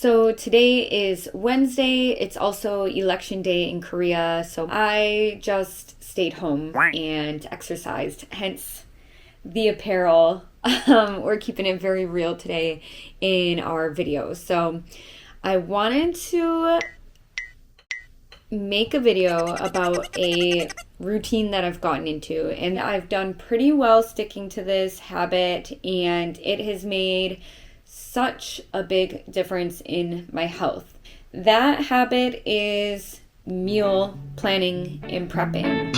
So today is Wednesday. It's also election day in Korea. So I just stayed home and exercised, hence the apparel. We're keeping it very real today in our videos. So I wanted to make a video about a routine that I've gotten into, and I've done pretty well sticking to this habit, and it has made such a big difference in my health. That habit is meal planning and prepping.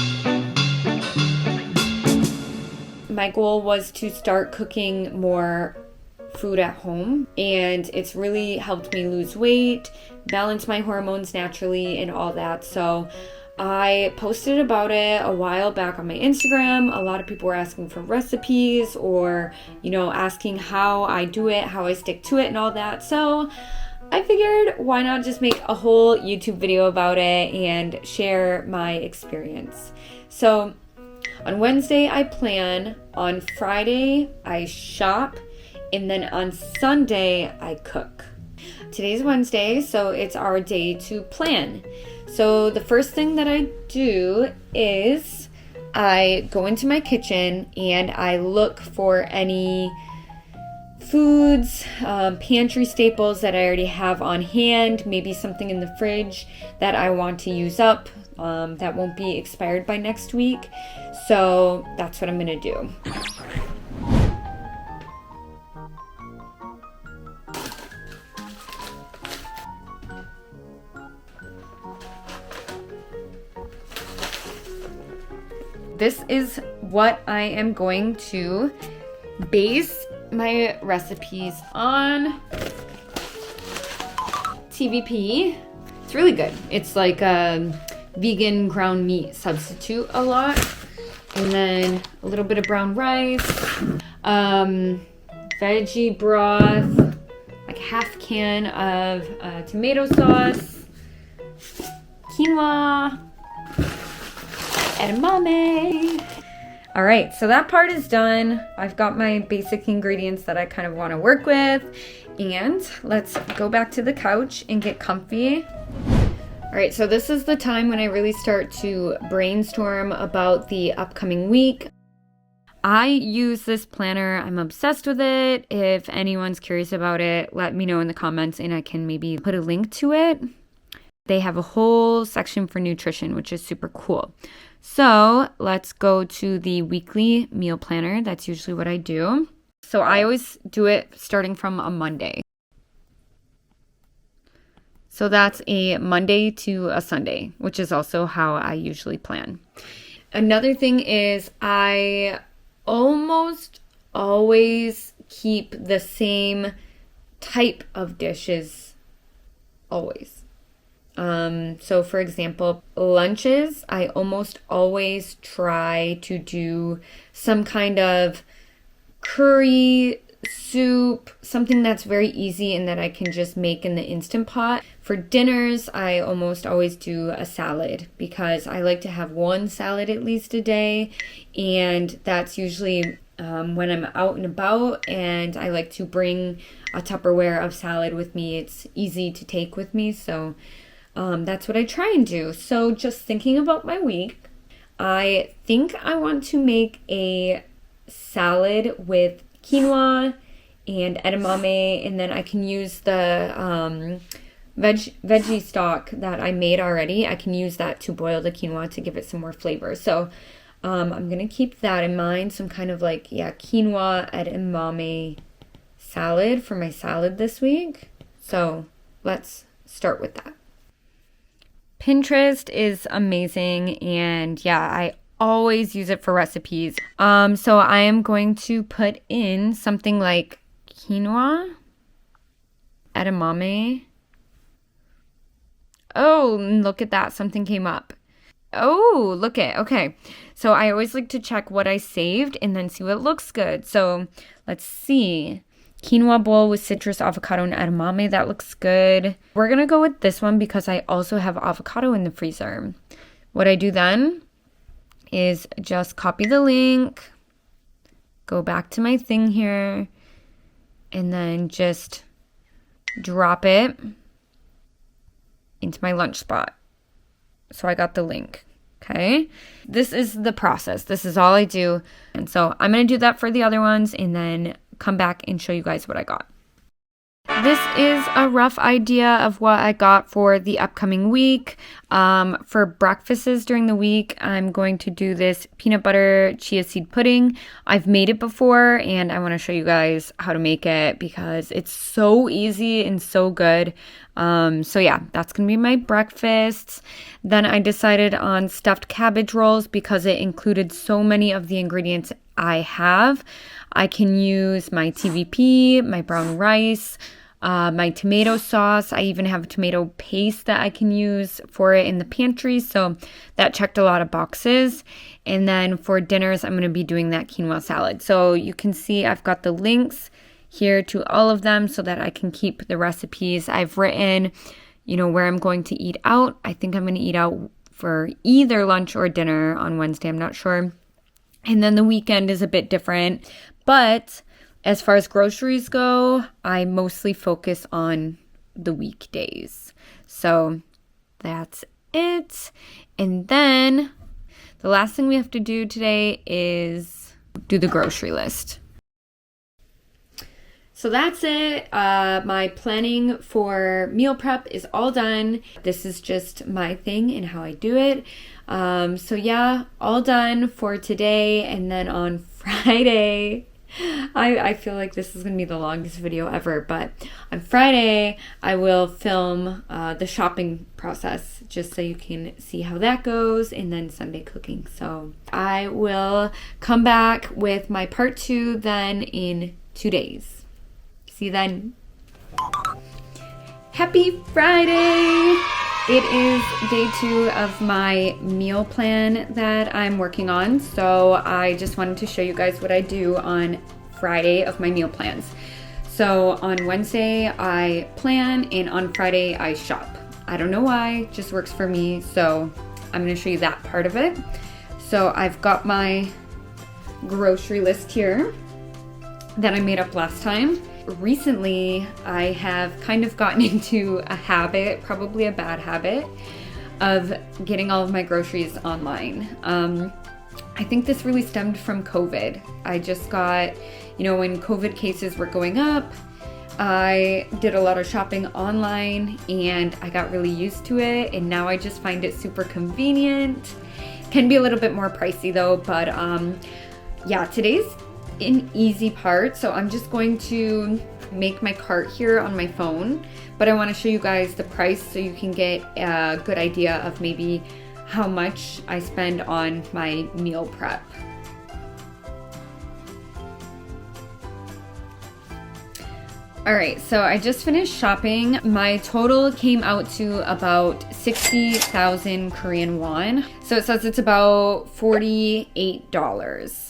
My goal was to start cooking more food at home, and it's really helped me lose weight, balance my hormones naturally, and all that. So I posted about it a while back on my Instagram. A lot of people were asking for recipes or, asking how I do it, how I stick to it, and all that. So I figured, why not just make a whole YouTube video about it and share my experience. So on Wednesday, I plan. On Friday, I shop. And then on Sunday, I cook. Today's Wednesday, so it's our day to plan. So the first thing that I do is I go into my kitchen and I look for any foods, pantry staples that I already have on hand, maybe something in the fridge that I want to use up that won't be expired by next week. So that's what I'm gonna do. This is what I am going to base my recipes on. TVP. It's really good. It's like a vegan ground meat substitute a lot. And then a little bit of brown rice, veggie broth, like half can of tomato sauce, quinoa, edamame. All right, so that part is done. I've got my basic ingredients that I kind of want to work with, and let's go back to the couch and get comfy. All right, so this is the time when I really start to brainstorm about the upcoming week. I use this planner. I'm obsessed with it. If anyone's curious about it, let me know in the comments and I can maybe put a link to it. They have a whole section for nutrition, which is super cool. So let's go to the weekly meal planner. That's usually what I do. So I always do it starting from a Monday. So that's a Monday to a Sunday, which is also how I usually plan. Another thing is I almost always keep the same type of dishes always. So for example, lunches, I almost always try to do some kind of curry, soup, something that's very easy and that I can just make in the Instant Pot. For dinners, I almost always do a salad because I like to have one salad at least a day, and that's usually when I'm out and about, and I like to bring a Tupperware of salad with me. It's easy to take with me, so that's what I try and do. So just thinking about my week, I think I want to make a salad with quinoa and edamame, and then I can use the veggie stock that I made already. I can use that to boil the quinoa to give it some more flavor. So I'm gonna keep that in mind. Some kind of quinoa edamame salad for my salad this week. So let's start with that. Pinterest is amazing, and I always use it for recipes. So I am going to put in something like quinoa, edamame. Oh, look at that. Something came up. Oh, look it. Okay. So I always like to check what I saved and then see what looks good. So let's see. Quinoa bowl with citrus, avocado, and edamame. That looks good. We're going to go with this one because I also have avocado in the freezer. What I do then is just copy the link, go back to my thing here, and then just drop it into my lunch spot. So I got the link. Okay. This is the process. This is all I do. And so I'm going to do that for the other ones and then come back and show you guys what I got. This is a rough idea of what I got for the upcoming week. For breakfasts during the week, I'm going to do this peanut butter chia seed pudding. I've made it before and I want to show you guys how to make it because it's so easy and so good. So yeah, that's going to be my breakfasts. Then I decided on stuffed cabbage rolls because it included so many of the ingredients I have. I can use my TVP, my brown rice, my tomato sauce. I even have tomato paste that I can use for it in the pantry. So that checked a lot of boxes. And then for dinners, I'm going to be doing that quinoa salad. So you can see I've got the links here to all of them so that I can keep the recipes. I've written, where I'm going to eat out. I think I'm going to eat out for either lunch or dinner on Wednesday. I'm not sure. And then the weekend is a bit different. But as far as groceries go, I mostly focus on the weekdays. So that's it. And then the last thing we have to do today is do the grocery list. So that's it. My planning for meal prep is all done. This is just my thing and how I do it. So yeah, all done for today. And then on Friday, I feel like this is going to be the longest video ever, but on Friday, I will film the shopping process just so you can see how that goes, and then Sunday cooking. So I will come back with my part 2 then in 2 days. See you then. Happy Friday! It is day 2 of my meal plan that I'm working on. So I just wanted to show you guys what I do on Friday of my meal plans. So on Wednesday I plan and on Friday I shop. I don't know why, it just works for me. So I'm going to show you that part of it. So I've got my grocery list here that I made up last time. Recently, I have kind of gotten into a habit, probably a bad habit, of getting all of my groceries online. I think this really stemmed from COVID. I just got, when COVID cases were going up, I did a lot of shopping online and I got really used to it, and now I just find it super convenient. Can be a little bit more pricey though, but yeah, today's an easy part. So I'm just going to make my cart here on my phone, but I want to show you guys the price so you can get a good idea of maybe how much I spend on my meal prep. All right, so I just finished shopping. My total came out to about 60,000 Korean won. So it says it's about $48.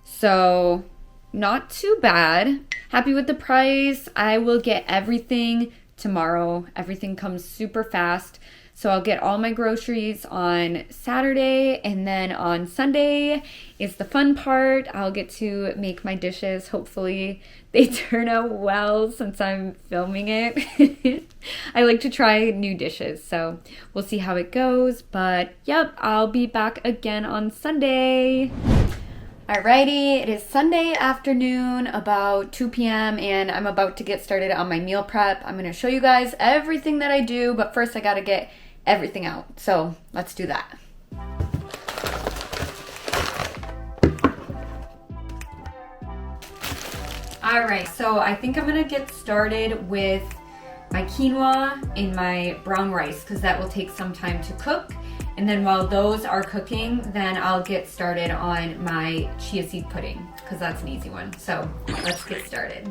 So not too bad. Happy with the price. I will get everything tomorrow. Everything comes super fast. So I'll get all my groceries on Saturday, and then on Sunday is the fun part. I'll get to make my dishes. Hopefully they turn out well since I'm filming it. I like to try new dishes, so we'll see how it goes. But yep, I'll be back again on Sunday. Alrighty, it is Sunday afternoon, about 2 p.m. and I'm about to get started on my meal prep. I'm going to show you guys everything that I do, but first I got to get everything out. So let's do that. Alright, so I think I'm going to get started with my quinoa and my brown rice because that will take some time to cook. And then while those are cooking, then I'll get started on my chia seed pudding because that's an easy one. So let's get started.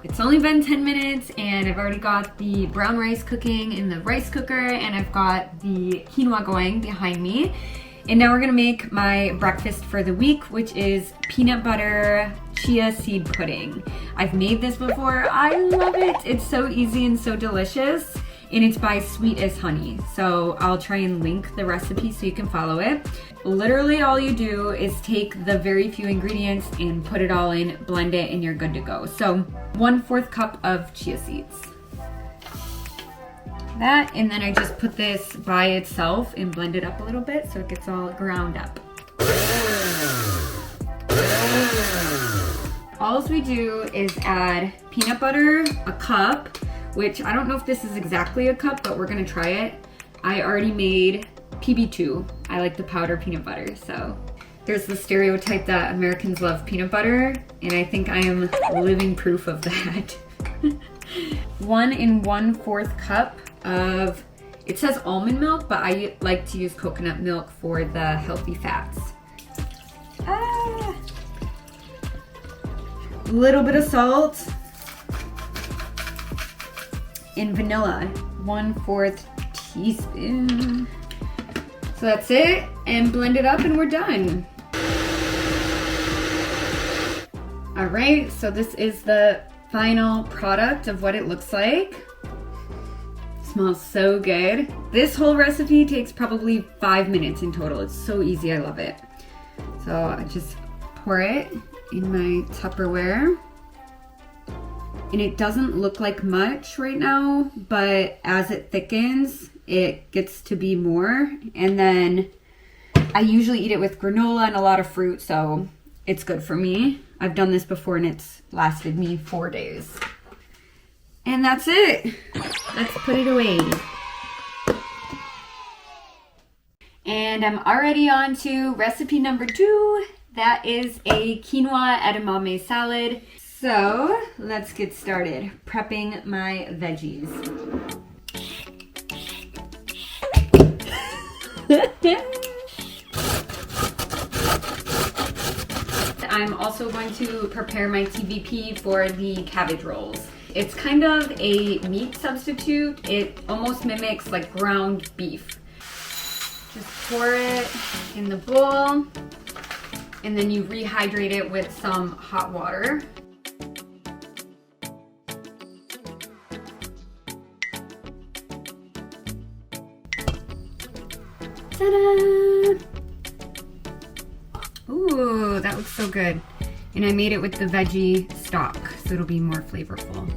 It's only been 10 minutes and I've already got the brown rice cooking in the rice cooker and I've got the quinoa going behind me. And now we're gonna make my breakfast for the week, which is peanut butter chia seed pudding. I've made this before. I love it. It's so easy and so delicious. and it's by Sweet as Honey. So I'll try and link the recipe so you can follow it. Literally all you do is take the very few ingredients and put it all in, blend it, and you're good to go. So 1/4 cup of chia seeds. That, and then I just put this by itself and blend it up a little bit so it gets all ground up. All we do is add peanut butter, a cup, which I don't know if this is exactly a cup, but we're gonna try it. I already made PB2. I like the powder peanut butter, so. There's the stereotype that Americans love peanut butter, and I think I am living proof of that. 1 1/4 cup of, it says almond milk, but I like to use coconut milk for the healthy fats. A little bit of salt and vanilla, 1/4 teaspoon. So that's it, and blend it up and we're done. All right, so this is the final product of what it looks like. Smells so good. This whole recipe takes probably 5 minutes in total. It's so easy, I love it. So I just pour it in my Tupperware. And it doesn't look like much right now, but as it thickens, it gets to be more. And then I usually eat it with granola and a lot of fruit, so it's good for me. I've done this before and it's lasted me 4 days. And that's it. Let's put it away. And I'm already on to recipe number 2. That is a quinoa edamame salad. So let's get started prepping my veggies. I'm also going to prepare my TVP for the cabbage rolls. It's kind of a meat substitute. It almost mimics like ground beef. Just pour it in the bowl, and then you rehydrate it with some hot water. Ta-da! Ooh, that looks so good. And I made it with the veggie stock, so it'll be more flavorful.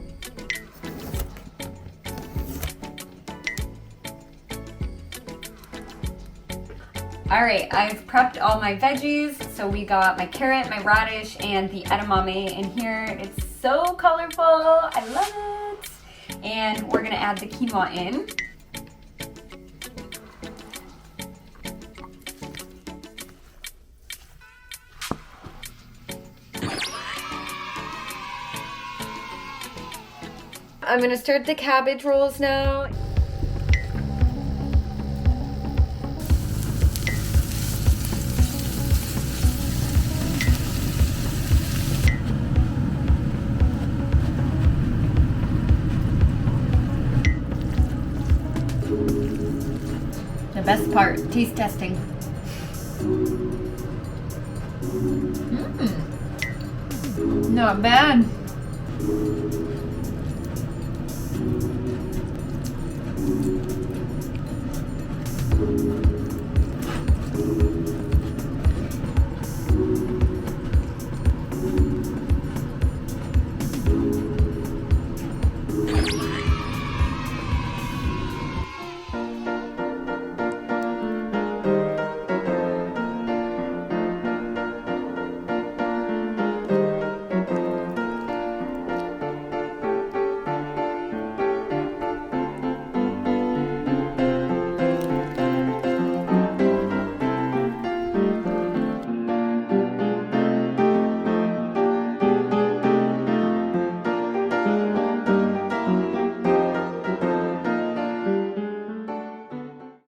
All right, I've prepped all my veggies. So we got my carrot, my radish, and the edamame in here. It's so colorful, I love it. And we're gonna add the quinoa in. I'm gonna start the cabbage rolls now. The best part, taste testing. Not bad.